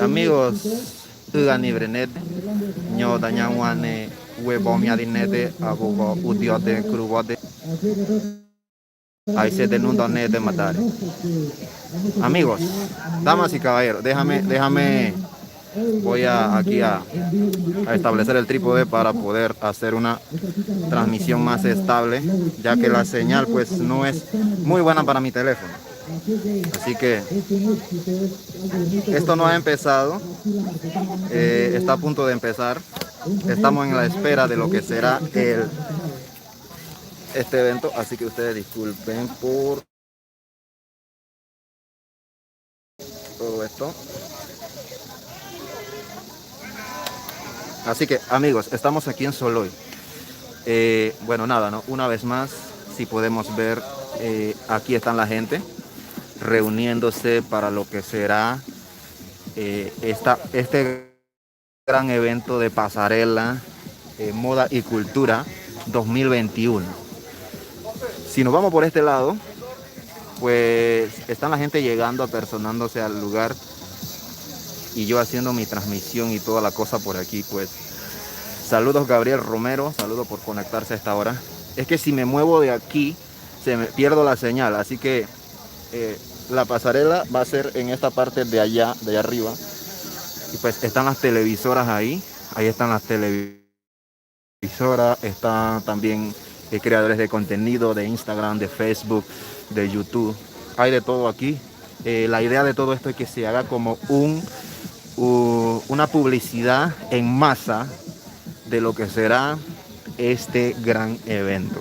Amigos, Ugani Brenet, Nyo Dañawane, Huebomia Dinete, Abugo, Udiote, Crubote, ahí se denuncia de matar. Amigos, damas y caballeros, voy a establecer el trípode para poder hacer una transmisión más estable, ya que la señal pues no es muy buena para mi teléfono. Así que esto no ha empezado, está a punto de empezar. Estamos en la espera de lo que será este evento, así que ustedes disculpen por todo esto. Así que amigos, estamos aquí en Soloy. Bueno, nada, ¿no? Una vez más, si podemos ver, aquí están la gente reuniéndose para lo que será este gran evento de pasarela, moda y cultura 2021. Si nos vamos por este lado, pues están la gente llegando, apersonándose al lugar y yo haciendo mi transmisión y toda la cosa por aquí. Pues saludos Gabriel Romero, saludos por conectarse a esta hora. Es que si me muevo de aquí pierdo la señal, así que la pasarela va a ser en esta parte de allá arriba. Y pues están las televisoras ahí están las televisoras, están también creadores de contenido de Instagram, de Facebook, de YouTube. Hay de todo aquí. La idea de todo esto es que se haga como una publicidad en masa de lo que será este gran evento.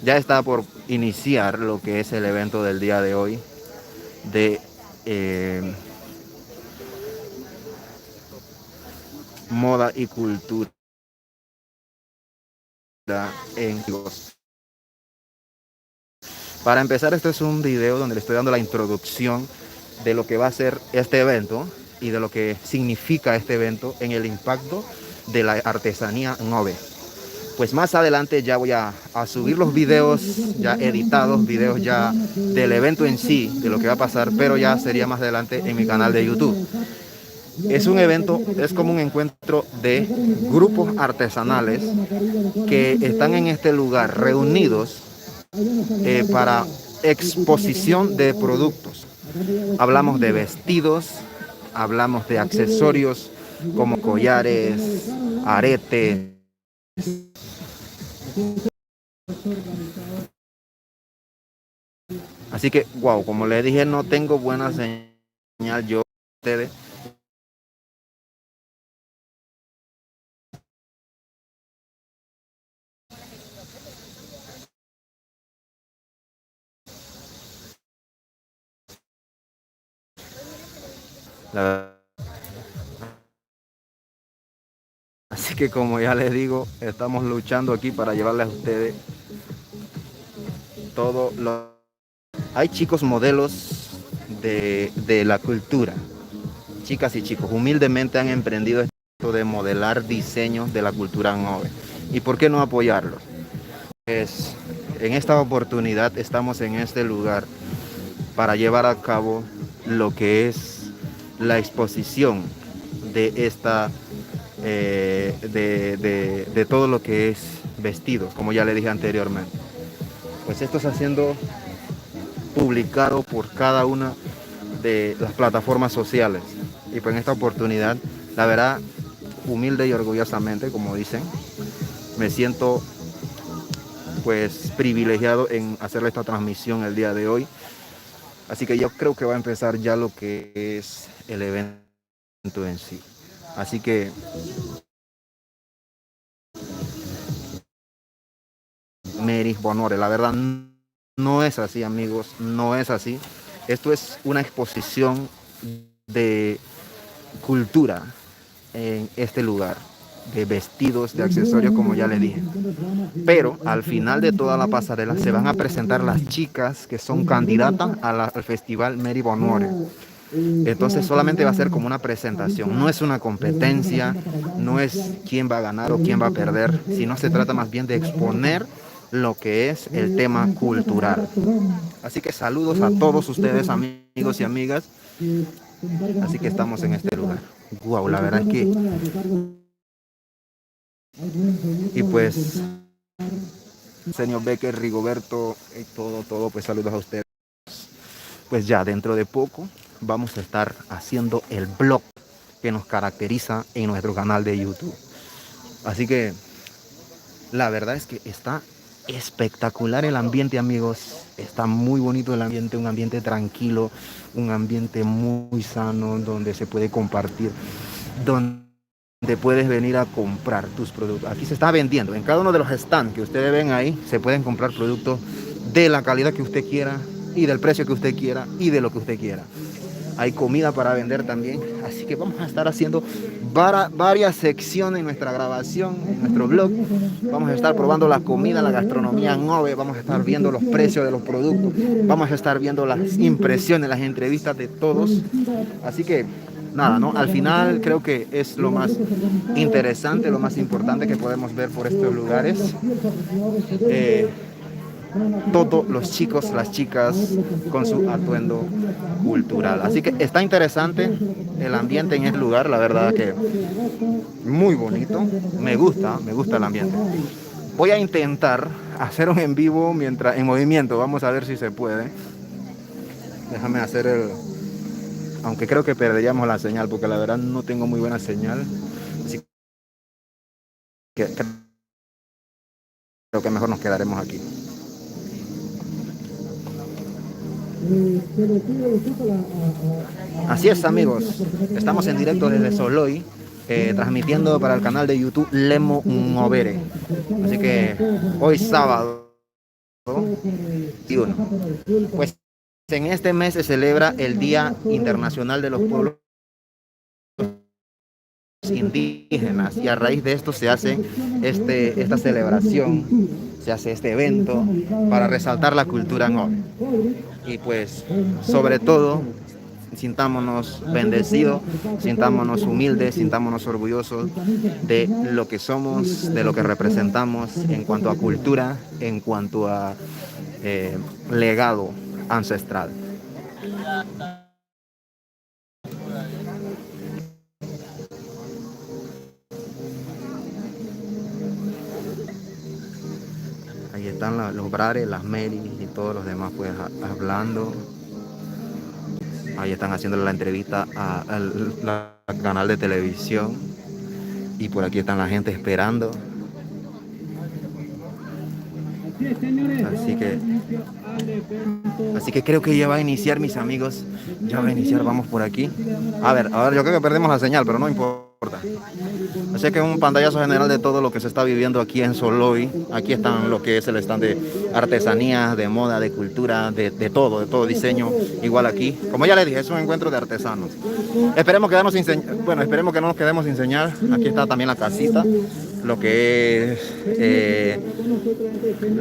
Ya está por iniciar lo que es el evento del día de hoy de moda y cultura en Lagos. Para empezar, este es un video donde le estoy dando la introducción de lo que va a ser este evento y de lo que significa este evento en el impacto de la artesanía Nove. Pues más adelante ya voy a subir los videos ya editados, videos ya del evento en sí, de lo que va a pasar, pero ya sería más adelante en mi canal de YouTube. Es un evento, es como un encuentro de grupos artesanales que están en este lugar reunidos para exposición de productos. Hablamos de vestidos, hablamos de accesorios como collares, aretes. Así que, wow, como les dije, no tengo buena señal yo ustedes. Así que como ya les digo, estamos luchando aquí para llevarles a ustedes todo lo... Hay chicos modelos de la cultura, chicas y chicos, humildemente han emprendido esto de modelar diseños de la cultura Nove. ¿Y por qué no apoyarlos? Pues en esta oportunidad estamos en este lugar para llevar a cabo lo que es la exposición de esta de todo lo que es vestidos, como ya le dije anteriormente. Pues esto está siendo publicado por cada una de las plataformas sociales y pues en esta oportunidad, la verdad, humilde y orgullosamente, como dicen, me siento pues privilegiado en hacerle esta transmisión el día de hoy. Así que yo creo que va a empezar ya lo que es el evento en sí. Así que Meris Bonore, la verdad no es así, amigos, no es así. Esto es una exposición de cultura en este lugar, de vestidos, de accesorios, como ya les dije. Pero al final de toda la pasarela se van a presentar las chicas que son candidatas al festival Mary Bonore. Entonces solamente va a ser como una presentación, no es una competencia, no es quién va a ganar o quién va a perder, sino se trata más bien de exponer lo que es el tema cultural. Así que saludos a todos ustedes, amigos y amigas. Así que estamos en este lugar. Wow, la verdad es que... Y pues, señor Becker, Rigoberto, y todo, pues saludos a ustedes. Pues ya dentro de poco vamos a estar haciendo el vlog que nos caracteriza en nuestro canal de YouTube. Así que la verdad es que está espectacular el ambiente, amigos. Está muy bonito el ambiente, un ambiente tranquilo, un ambiente muy sano, donde se puede compartir, donde puedes venir a comprar tus productos. Aquí se está vendiendo, en cada uno de los stands que ustedes ven ahí, se pueden comprar productos de la calidad que usted quiera y del precio que usted quiera y de lo que usted quiera. Hay comida para vender también, así que vamos a estar haciendo varias secciones en nuestra grabación, en nuestro blog. Vamos a estar probando la comida, la gastronomía Nove, vamos a estar viendo los precios de los productos, vamos a estar viendo las impresiones, las entrevistas de todos. Así que nada, ¿no? Al final creo que es lo más interesante, lo más importante que podemos ver por estos lugares. Todos los chicos, las chicas con su atuendo cultural. Así que está interesante el ambiente en este lugar, la verdad que muy bonito. Me gusta el ambiente. Voy a intentar hacer un en vivo mientras en movimiento. Vamos a ver si se puede. Déjame hacer el... Aunque creo que perderíamos la señal porque la verdad no tengo muy buena señal. Así que creo que mejor nos quedaremos aquí. Así es, amigos, estamos en directo desde Soloy, transmitiendo para el canal de YouTube Lemo Movere. Así que hoy sábado, pues en este mes se celebra el Día Internacional de los Pueblos Indígenas y a raíz de esto se hace esta celebración, se hace este evento para resaltar la cultura Nove. Y pues sobre todo sintámonos bendecidos, sintámonos humildes, sintámonos orgullosos de lo que somos, de lo que representamos en cuanto a cultura, en cuanto a legado ancestral. Ahí están los Brares, las Meris y todos los demás pues hablando. Ahí están haciéndole la entrevista al canal de televisión. Y por aquí están la gente esperando. Así que creo que ya va a iniciar, mis amigos. Ya va a iniciar, vamos por aquí. A ver, yo creo que perdemos la señal, pero no importa. Así que un pantallazo general de todo lo que se está viviendo aquí en Soloy. Aquí están lo que es el stand de artesanías, de moda, de cultura, de todo diseño. Igual aquí, como ya les dije, es un encuentro de artesanos. Esperemos que no nos quedemos sin señal. Aquí está también la casita, lo que es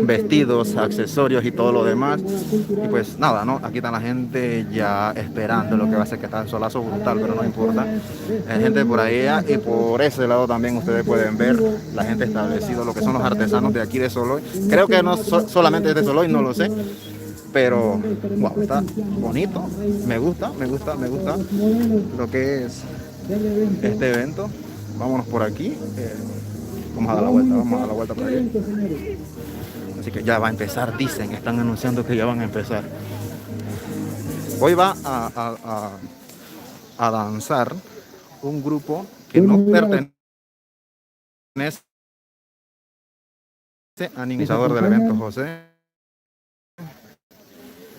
vestidos, accesorios y todo lo demás. Y pues nada, ¿no? Aquí está la gente ya esperando lo que va a ser, que está el solazo brutal, pero no importa. Hay gente por ahí y por ese lado también ustedes pueden ver la gente establecida, lo que son los artesanos de aquí de Soloy. Creo que no solamente de Soloy, no lo sé, pero wow, está bonito. Me gusta lo que es este evento. Vámonos por aquí. Vamos a dar la vuelta por aquí. Así que ya va a empezar, dicen, están anunciando que ya van a empezar. Hoy va a danzar un grupo que no pertenece al iniciador del evento, José.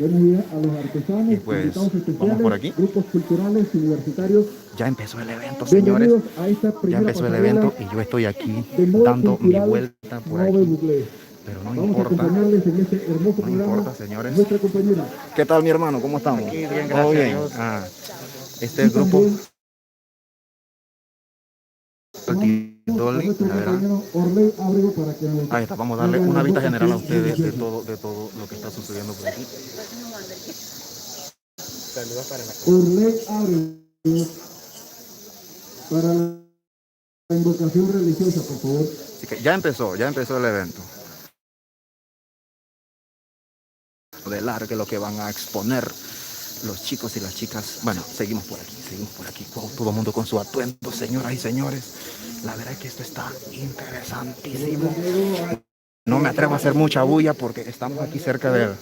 Y pues vamos por aquí. Grupos culturales universitarios. Ya empezó el evento, señores. Ya empezó el evento y yo estoy aquí dando mi vuelta por aquí. Pero no importa. No importa, señores. ¿Qué tal, mi hermano? ¿Cómo estamos? Aquí, bien, gracias. ¿Todo bien? Este es el grupo Ahí está, vamos a darle una vista general a ustedes de todo lo que está sucediendo por aquí. Saludos para la invocación religiosa, por favor. Así que ya empezó el evento. modelar, qué es lo que van a exponer los chicos y las chicas. Bueno, seguimos por aquí, seguimos por aquí. Wow, todo el mundo con su atuendo, señoras y señores. La verdad es que esto está interesantísimo. No me atrevo a hacer mucha bulla porque estamos aquí cerca del...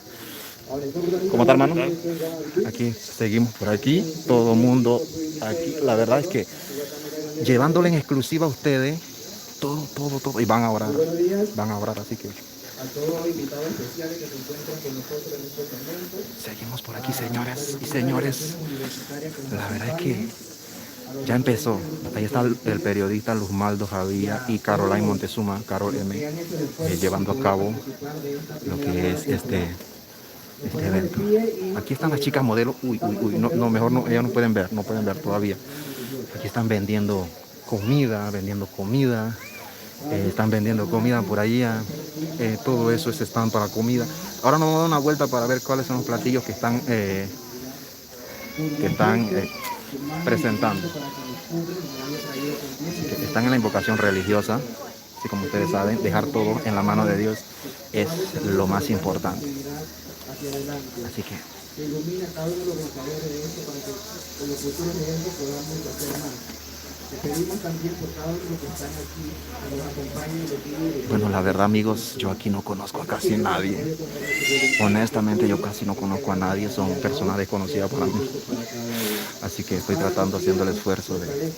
¿Cómo está, hermano? Aquí seguimos por aquí, todo el mundo aquí. La verdad es que llevándole en exclusiva a ustedes todo. Y van a orar, así que... A todos los invitados especiales que se encuentran con nosotros en estos momentos. Seguimos por aquí, señoras y señores. La verdad es que ya empezó. Ahí está el periodista Luzmaldo Javilla y Caroline Montezuma, Carol M, llevando a cabo lo que es este evento. Aquí están las chicas modelos. Uy. No, mejor no, ellas no pueden ver todavía. Aquí están vendiendo comida. Están vendiendo comida por allá. Todo eso es stand para comida. Ahora nos vamos a dar una vuelta para ver cuáles son los platillos que están presentando. Que están en la invocación religiosa. Así como ustedes saben, dejar todo en la mano de Dios es lo más importante. Así que bueno, la verdad, amigos, yo aquí no conozco a casi nadie. Honestamente, yo casi no conozco a nadie. Son personas desconocidas para mí. Así que estoy haciendo el esfuerzo de...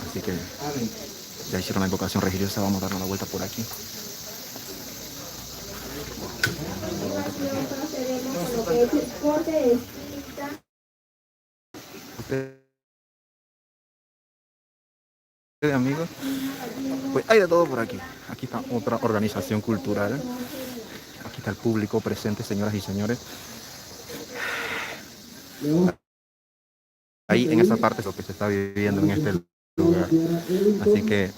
Así que ya hicieron la invocación religiosa. Vamos a darnos la vuelta por aquí. Amigos, pues hay de todo por aquí. Aquí está otra organización cultural. Aquí está el público presente, señoras y señores. Ahí en esa parte es lo que se está viviendo en este lugar. Así que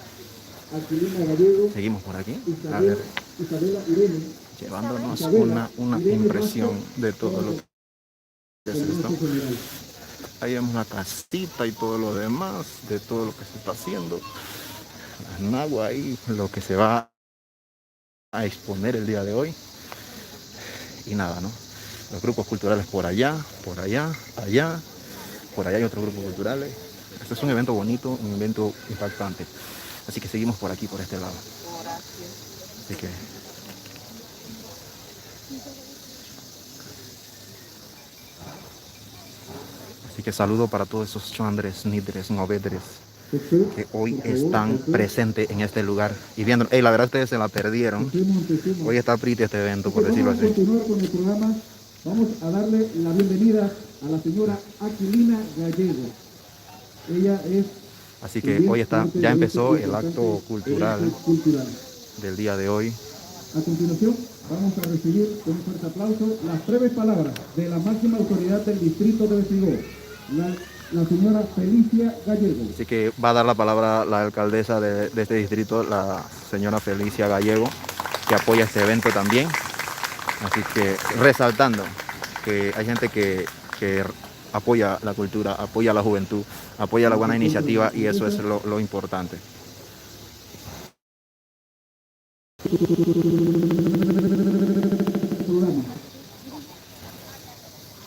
seguimos por aquí, a ver, llevándonos una impresión de todo lo que es esto. Ahí vemos la casita y todo lo demás, de todo lo que se está haciendo. Nagua ahí, lo que se va a exponer el día de hoy. Y nada, ¿no? Los grupos culturales por allá, allá. Por allá hay otros grupos culturales. Este es un evento bonito, un evento impactante. Así que seguimos por aquí, por este lado. Así que saludo para todos esos chandres, nidres, novedres que hoy están presentes en este lugar y viendo. La verdad ustedes se la perdieron. Hoy está pretty este evento, por decirlo así. Vamos a darle la bienvenida a la señora Aquilina Gallego. Ella es... Así que hoy ya empezó el acto cultural del día de hoy. A continuación, vamos a recibir con un fuerte aplauso las breves palabras de la máxima autoridad del distrito de Besigó, la señora Felicia Gallego. Así que va a dar la palabra la alcaldesa de este distrito, la señora Felicia Gallego, que apoya este evento también. Así que resaltando que hay gente que apoya la cultura, apoya la juventud, apoya la buena iniciativa y eso es lo importante.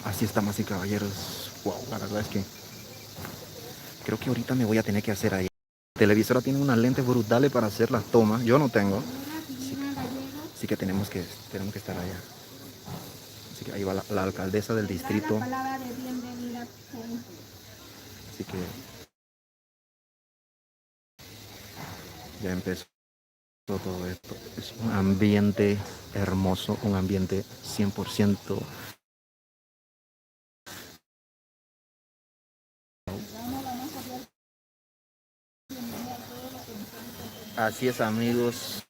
Así estamos, y caballeros. Wow, la verdad es que creo que ahorita me voy a tener que hacer ahí. La televisora tiene unas lentes brutales para hacer las tomas. Yo no tengo. Así que tenemos que estar allá. Así que ahí va la alcaldesa del distrito. Así que ya empezó todo esto. Es un ambiente hermoso, un ambiente 100%. Así es, amigos.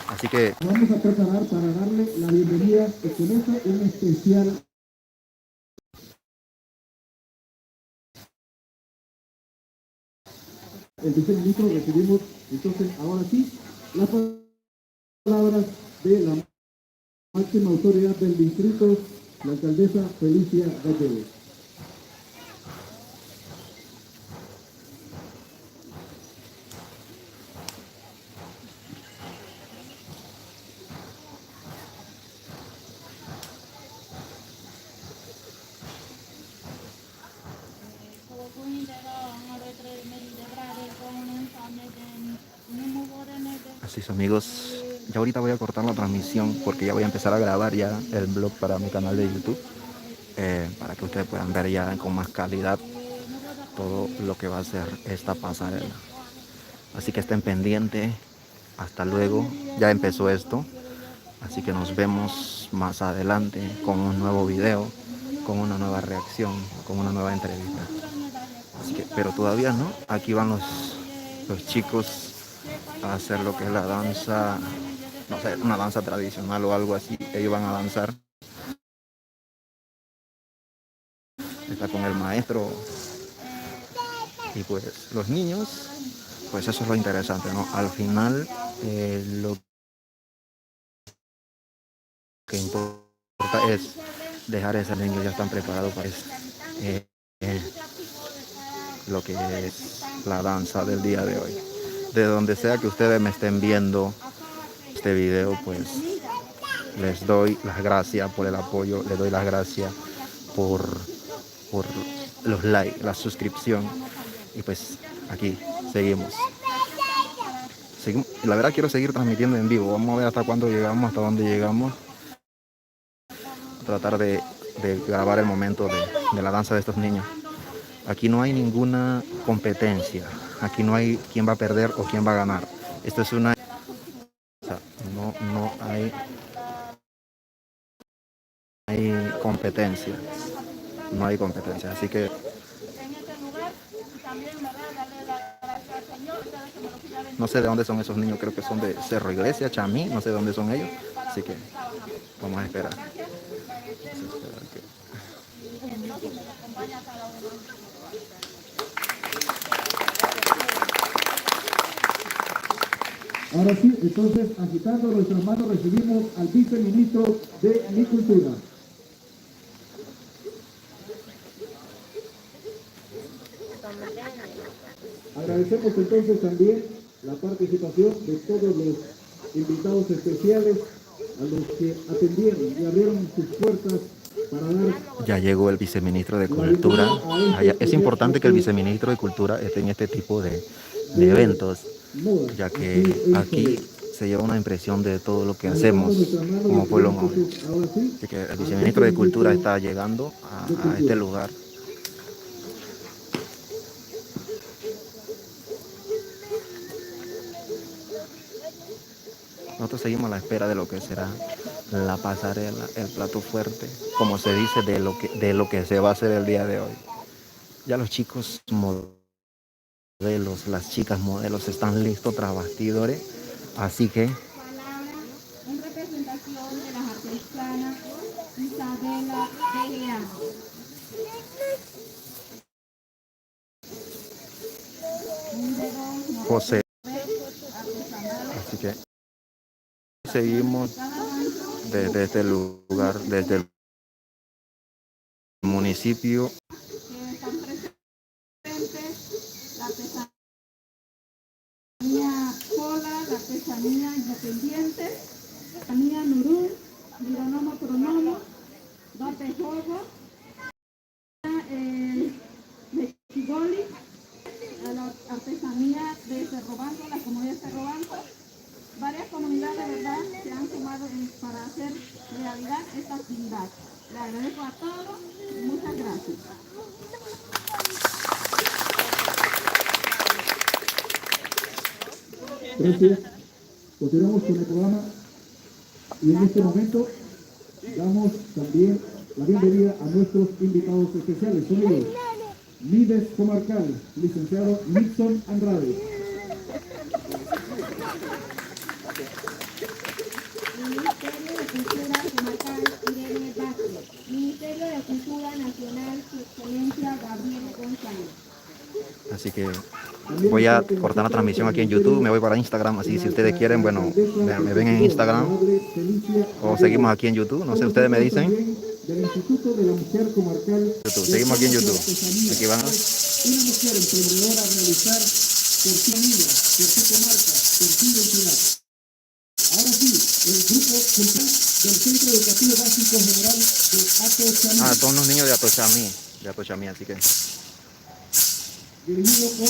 Así que vamos a preparar para darle la bienvenida con esto un especial. El viceministro recibimos entonces ahora sí las palabras de la Máxima autoridad del distrito, la alcaldesa Felicia Gallego. Así es, amigos, ya ahorita voy a cortar la transmisión porque ya voy a empezar a grabar ya el blog para mi canal de YouTube, para que ustedes puedan ver ya con más calidad todo lo que va a ser esta pasarela. Así que estén pendientes. Hasta luego. Ya empezó esto. Así que nos vemos más adelante con un nuevo video, con una nueva reacción, con una nueva entrevista. Así que, pero todavía no. Aquí van los chicos a hacer lo que es la danza, no sé, una danza tradicional o algo así. Ellos van a danzar. Está con el maestro. Y pues los niños, pues eso es lo interesante, ¿no? Al final, lo que importa es dejar a esos niños ya están preparados para eso. Lo que es la danza del día de hoy. De donde sea que ustedes me estén viendo este video, pues les doy las gracias por el apoyo, les doy las gracias por los likes, la suscripción. Y pues aquí seguimos. La verdad quiero seguir transmitiendo en vivo. Vamos a ver hasta cuándo llegamos, hasta dónde llegamos. Tratar de grabar el momento de la danza de estos niños. Aquí no hay ninguna competencia. Aquí no hay quién va a perder o quién va a ganar. Esto es una... O sea, no hay competencia. No hay competencia. Así que... No sé de dónde son esos niños. Creo que son de Cerro Iglesia, Chamí. No sé de dónde son ellos. Así que vamos a esperar. Ahora sí, entonces, agitando nuestras manos, recibimos al viceministro de Agricultura. Agradecemos entonces también la participación de todos los invitados especiales, a los que atendieron y abrieron sus puertas para dar... Ya llegó el viceministro de Cultura. Es importante que el viceministro de Cultura esté en este tipo de eventos, ya que aquí se lleva una impresión de todo lo que hacemos como pueblo maorí. Así que el viceministro de Cultura está llegando a este lugar. Nosotros seguimos a la espera de lo que será la pasarela, el plato fuerte, como se dice, de lo que se va a hacer el día de hoy. Ya los chicos modelos, las chicas modelos están listos tras bastidores, así que... En representación de las artesanas Isabela Galeano. José. Así que seguimos desde este lugar, desde el municipio. Están presentes la artesanía sola, la artesanía independiente, la artesanía nurú, mironomo cronomo, dote jogo, mechigoli, la artesanía de Cerro Banco, la comunidad de Cerro Banco. Varias comunidades, ¿verdad?, se han sumado para hacer realidad esta actividad. Le agradezco a todos y muchas gracias. Gracias. Continuamos con el programa y en este momento damos también la bienvenida a nuestros invitados especiales. Son ellos, Mides Comarcal, licenciado Nixon Andrade. Ministerio de Cultura Comarcal Irene Vázquez. Ministerio de Cultura Nacional, Su Excelencia Gabriel González. Así que Voy a cortar la transmisión aquí en YouTube, me voy para Instagram, así si ustedes quieren, bueno, me ven en Instagram o seguimos aquí en YouTube, no sé, ustedes me dicen. Del Instituto de la Mujer Comarcal. YouTube, seguimos aquí en YouTube. Aquí van. Una mujer emprendedora a realizar por su familia, por su comarca, por su identidad. Ahora sí, el grupo cultural del Centro Educativo Básico General de Atochamí. Ah, son los niños de Atochamí, así que. Dirigido por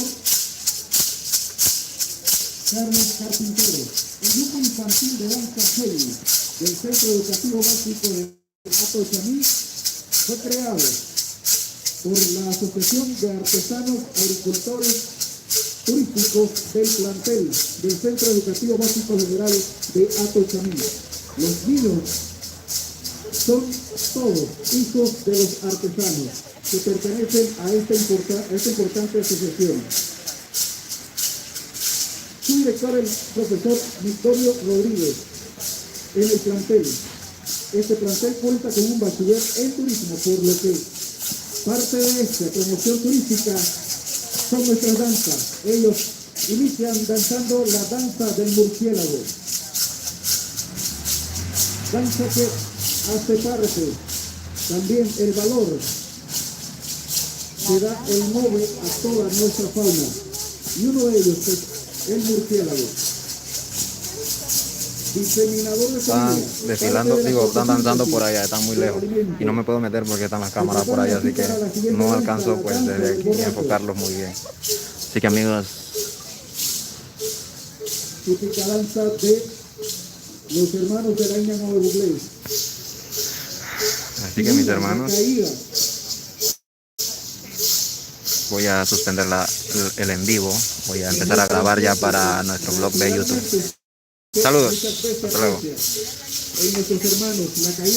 Carlos Carpintero. El grupo infantil de danza Kelly del Centro Educativo Básico de Atochamí fue creado por la Asociación de Artesanos Agricultores Turísticos del plantel del Centro Educativo Básico General de Atochamí. Los niños son todos hijos de los artesanos que pertenecen a esta importante asociación. Su director es el profesor Victorio Rodríguez en el plantel. Este plantel cuenta con un bachiller en turismo, por lo que parte de esta promoción turística son nuestras danzas. Ellos inician danzando la danza del murciélago. Danza que hace parte también el valor que da el nombre a toda nuestra fauna. Y uno de ellos es el murciélago. Diseminador de Están desfilando, digo, están danzando por allá, están muy lejos. Y no me puedo meter porque están las cámaras por allá, así que no alcanzo pues desde aquí a enfocarlos muy bien. Así que amigos, típica danza de los hermanos de la Ñan de Buglé. así que mis hermanos, voy a suspender el en vivo. Voy a empezar a grabar ya para nuestro blog de YouTube. Saludos, hasta luego. En nuestros hermanos, la caída.